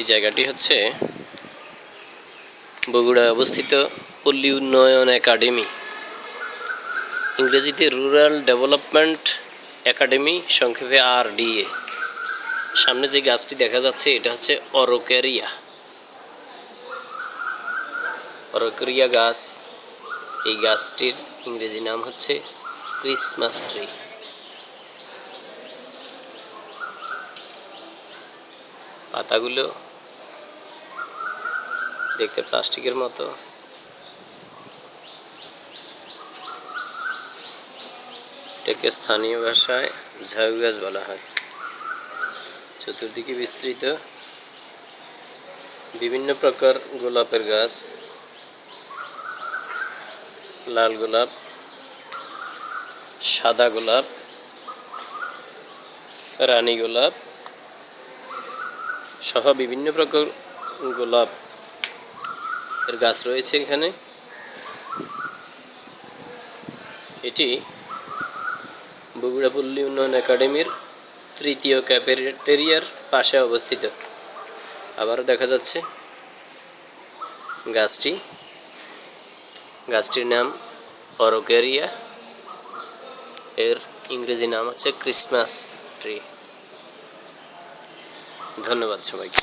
এই জায়গাটি হচ্ছে বগুড়ায় অবস্থিত পল্লী উন্নয়ন একাডেমি, ইংরেজিতে রুরাল ডেভেলপমেন্ট একাডেমি, সংক্ষেপে RDA। সামনে যে গাছটি দেখা যাচ্ছে এটা হচ্ছে অরকেরিয়া গাছ। এই গাছটির ইংরেজি নাম হচ্ছে ক্রিসমাস ট্রি। পাতাগুলো দেখতে প্লাস্টিকের মতো। এটাকে স্থানীয় ভাষায় ঝাউ গাছ বলা হয়। চতুর্দিকে বিস্তৃত বিভিন্ন প্রকার গোলাপের গাছ, লাল গোলাপ, সাদা গোলাপ, রানী গোলাপ সহ বিভিন্ন প্রকার গোলাপ এর গাছ রয়েছে এখানে। এটি বগুড়া পল্লী উন্নয়ন একাডেমির তৃতীয় ক্যাফেটেরিয়ার পাশে অবস্থিত। আবারও দেখা যাচ্ছে গাছটির নাম অরকেরিয়া, এর ইংরেজি নাম হচ্ছে ক্রিসমাস ট্রি। ধন্যবাদ সবাইকে।